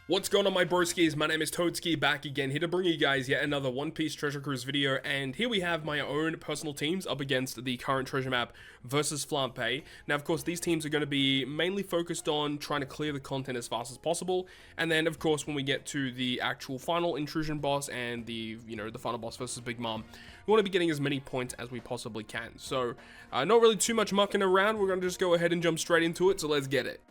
What's going on, my broskiis? My name is Toadskii, back again, here to bring you guys yet another One Piece Treasure Cruise video, and here we have my own personal teams up against the current treasure map versus Flampe. Now, of course, these teams are going to be mainly focused on trying to clear the content as fast as possible, and then, of course, when we get to the actual final Intrusion boss and the final boss versus Big Mom, we want to be getting as many points as we possibly can. So, not really too much mucking around, we're going to just go ahead and jump straight into it, so let's get it.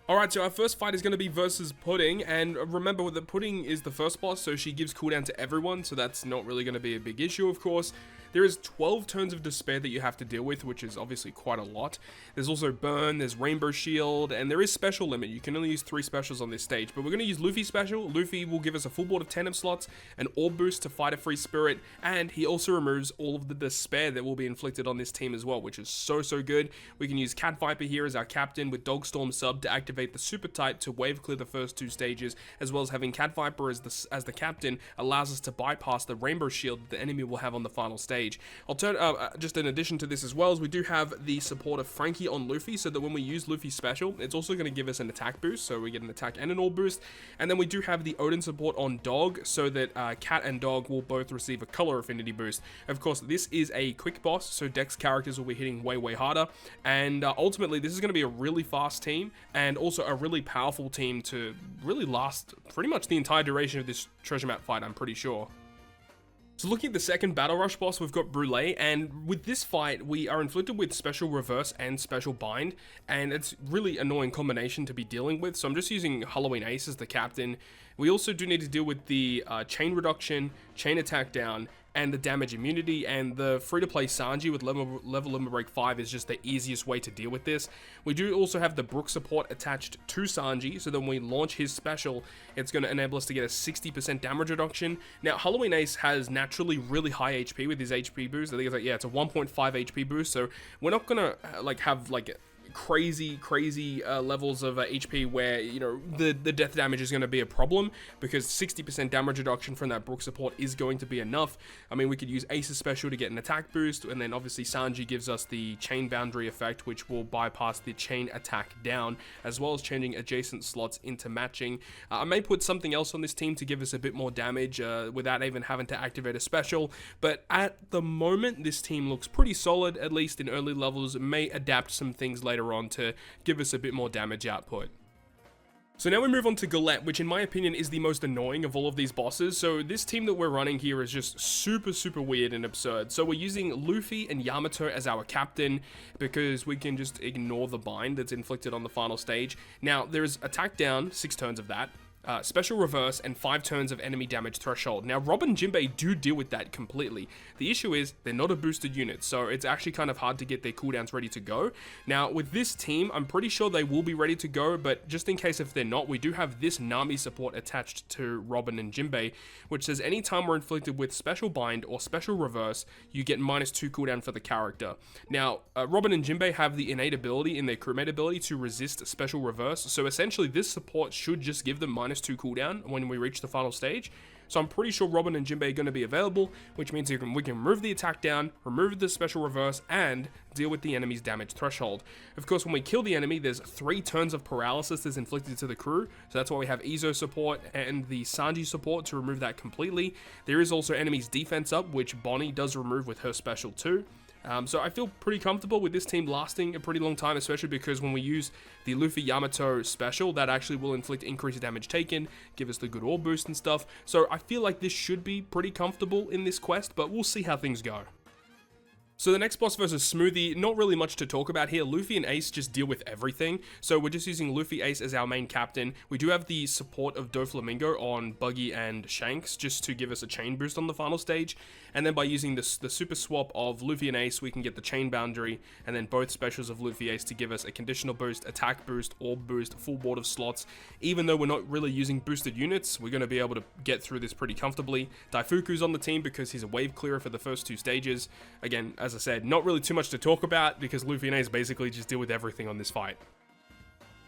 Alright, so our first fight is going to be versus Pudding, and remember that Pudding is the first boss, so she gives cooldown to everyone, so that's not really going to be a big issue, of course. There is 12 turns of despair that you have to deal with, which is obviously quite a lot. There's also Burn, there's Rainbow Shield, and there is special limit. You can only use 3 specials on this stage, but we're going to use Luffy special. Luffy will give us a full board of 10 of slots, an orb boost to fight a free spirit, and he also removes all of the despair that will be inflicted on this team as well, which is so good. We can use Cat Viper here as our captain with Dogstorm sub to activate the super type to wave clear the first 2 stages, as well as having Cat Viper as the captain allows us to bypass the Rainbow Shield that the enemy will have on the final stage. Just in addition to this as well, as we do have the support of Frankie on Luffy, so that when we use Luffy special, it's also going to give us an attack boost, so we get an attack and an orb boost. And then we do have the Odin support on Dog, so that Cat and Dog will both receive a color affinity boost. Of course, this is a quick boss, so Dex characters will be hitting way harder, and ultimately this is going to be a really fast team, and also a really powerful team to really last pretty much the entire duration of this treasure map fight, I'm pretty sure. So looking at the second Battle Rush boss, we've got Brulee, and with this fight, we are inflicted with Special Reverse and Special Bind, and it's really annoying combination to be dealing with, so I'm just using Halloween Ace as the captain. We also do need to deal with the Chain Reduction, Chain Attack Down, and the Damage Immunity, and the free-to-play Sanji with level Limit Break 5 is just the easiest way to deal with this. We do also have the Brook support attached to Sanji, so then when we launch his special, it's going to enable us to get a 60% damage reduction. Now, Halloween Ace has naturally really high HP with his HP boost. I think it's it's a 1.5 HP boost, so we're not going to have crazy levels of HP where the death damage is going to be a problem, because 60% damage reduction from that Brook support is going to be enough. I mean, we could use Ace's special to get an attack boost, and then obviously Sanji gives us the chain boundary effect, which will bypass the chain attack down, as well as changing adjacent slots into matching. I may put something else on this team to give us a bit more damage without even having to activate a special, but at the moment this team looks pretty solid, at least in early levels. It may adapt some things later on to give us a bit more damage output. So now we move on to Galette, which in my opinion is the most annoying of all of these bosses. So this team that we're running here is just super weird and absurd. So we're using Luffy and Yamato as our captain, because we can just ignore the bind that's inflicted on the final stage. Now there's attack down, 6 turns of that. Special reverse, and 5 turns of enemy damage threshold. Now, Rob and Jinbei do deal with that completely. The issue is they're not a boosted unit, so it's actually kind of hard to get their cooldowns ready to go. Now, with this team, I'm pretty sure they will be ready to go, but just in case if they're not, we do have this Nami support attached to Robin and Jinbei, which says anytime we're inflicted with special bind or special reverse, you get -2 cooldown for the character. Now, Robin and Jinbei have the innate ability in their crewmate ability to resist special reverse, so essentially this support should just give them -2 cooldown when we reach the final stage. So I'm pretty sure Robin and Jinbei are going to be available, which means we can remove the attack down, remove the special reverse, and deal with the enemy's damage threshold. Of course, when we kill the enemy, there's 3 turns of paralysis that's inflicted to the crew, so that's why we have Izo support and the Sanji support to remove that completely. There is also enemy's defense up, which Bonnie does remove with her special too. So I feel pretty comfortable with this team lasting a pretty long time, especially because when we use the Luffy Yamato special, that actually will inflict increased damage taken, give us the good orb boost and stuff. So I feel like this should be pretty comfortable in this quest, but we'll see how things go. So the next boss versus Smoothie, not really much to talk about here. Luffy and Ace just deal with everything. So we're just using Luffy Ace as our main captain. We do have the support of Doflamingo on Buggy and Shanks, just to give us a chain boost on the final stage. And then by using the super swap of Luffy and Ace, we can get the chain boundary, and then both specials of Luffy Ace to give us a conditional boost, attack boost, orb boost, full board of slots. Even though we're not really using boosted units, we're going to be able to get through this pretty comfortably. Daifuku's on the team because he's a wave clearer for the first 2 stages. Again, as I said, not really too much to talk about, because Luffy and Ace basically just deal with everything on this fight.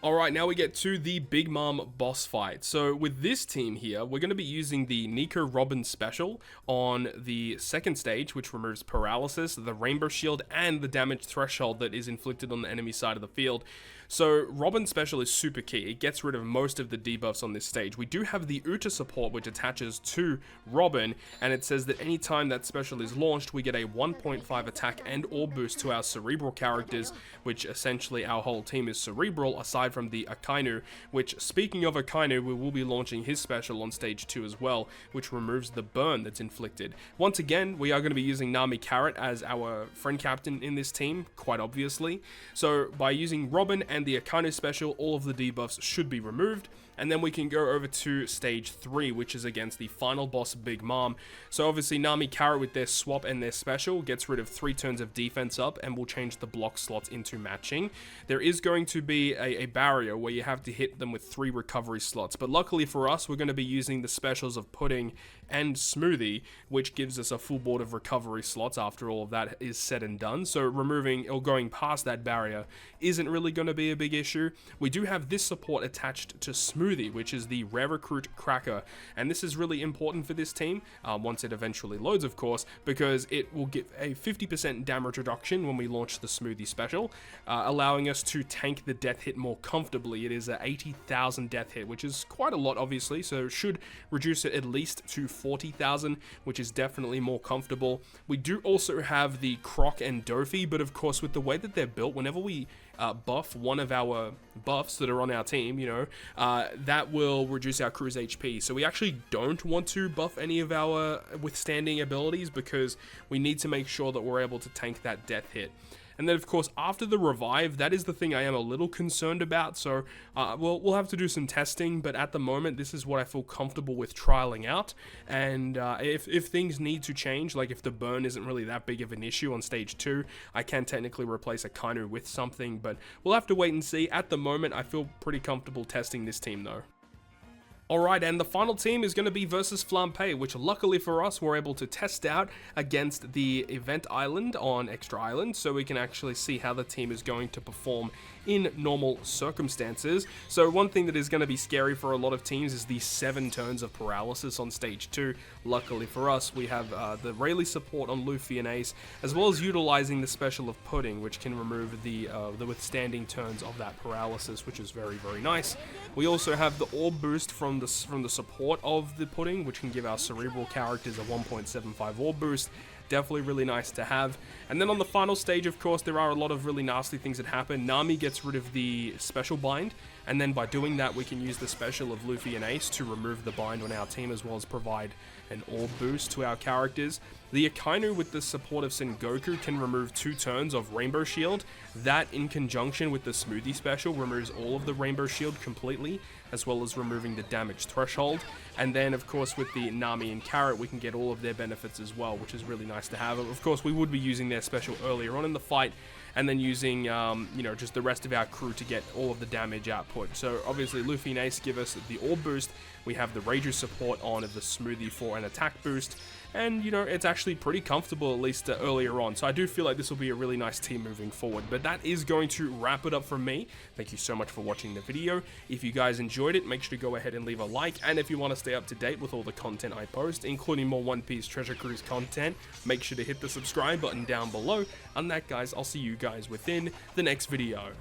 Alright, now we get to the Big Mom boss fight. So with this team here, we're going to be using the Nico Robin special on the second stage, which removes paralysis, the Rainbow Shield, and the damage threshold that is inflicted on the enemy side of the field. So Robin's special is super key. It gets rid of most of the debuffs on this stage. We do have the Uta support, which attaches to Robin, and it says that anytime that special is launched, we get a 1.5 attack and or boost to our cerebral characters, which essentially our whole team is cerebral, aside from the Akainu, which, speaking of Akainu, we will be launching his special on stage 2 as well, which removes the burn that's inflicted. Once again, we are going to be using Nami Carrot as our friend captain in this team, quite obviously. So by using Robin and the Akainu special, all of the debuffs should be removed. And then we can go over to stage 3, which is against the final boss, Big Mom. So obviously Nami Carrot with their swap and their special gets rid of 3 turns of defense up and will change the block slots into matching. There is going to be a barrier where you have to hit them with 3 recovery slots. But luckily for us, we're going to be using the specials of Pudding and Smoothie, which gives us a full board of recovery slots after all of that is said and done. So removing or going past that barrier isn't really going to be a big issue. We do have this support attached to Smoothie, which is the Rare Recruit Cracker, and this is really important for this team, once it eventually loads of course, because it will give a 50% damage reduction when we launch the Smoothie special, allowing us to tank the death hit more comfortably. It is a 80,000 death hit, which is quite a lot obviously, so should reduce it at least to 40,000, which is definitely more comfortable. We do also have the Croc and Dofi, but of course with the way that they're built, whenever we buff one of our buffs that are on our team, you know, that will reduce our crew's HP. So we actually don't want to buff any of our withstanding abilities because we need to make sure that we're able to tank that death hit. And then, of course, after the revive, that is the thing I am a little concerned about. So we'll have to do some testing, but at the moment, this is what I feel comfortable with trialing out. And if things need to change, like if the burn isn't really that big of an issue on stage 2, I can technically replace Akainu with something, but we'll have to wait and see. At the moment, I feel pretty comfortable testing this team, though. Alright, and the final team is going to be versus Flampe, which luckily for us, we're able to test out against the event island on Extra Island, so we can actually see how the team is going to perform in normal circumstances. So one thing that is going to be scary for a lot of teams is the 7 turns of paralysis on stage 2. Luckily for us, we have the Rayleigh support on Luffy and Ace, as well as utilizing the special of Pudding, which can remove the withstanding turns of that paralysis, which is very, very nice. We also have the orb boost from the support of the Pudding, which can give our cerebral characters a 1.75 orb boost. Definitely really nice to have. And then on the final stage, of course, there are a lot of really nasty things that happen. Nami gets rid of the special bind, and then by doing that, we can use the special of Luffy and Ace to remove the bind on our team, as well as provide an orb boost to our characters. The Akainu with the support of Sengoku can remove 2 turns of Rainbow Shield. That, in conjunction with the Smoothie special, removes all of the Rainbow Shield completely, as well as removing the damage threshold. And then, of course, with the Nami and Carrot, we can get all of their benefits as well, which is really nice to have. Of course, we would be using their special earlier on in the fight, and then using, you know, just the rest of our crew to get all of the damage output. So, obviously, Luffy and Ace give us the orb boost. We have the Raiju support on the Smoothie for an attack boost. And, you know, it's actually pretty comfortable, at least earlier on. So I do feel like this will be a really nice team moving forward. But that is going to wrap it up from me. Thank you so much for watching the video. If you guys enjoyed it, make sure to go ahead and leave a like. And if you want to stay up to date with all the content I post, including more One Piece Treasure Cruise content, make sure to hit the subscribe button down below. And that, guys, I'll see you guys within the next video.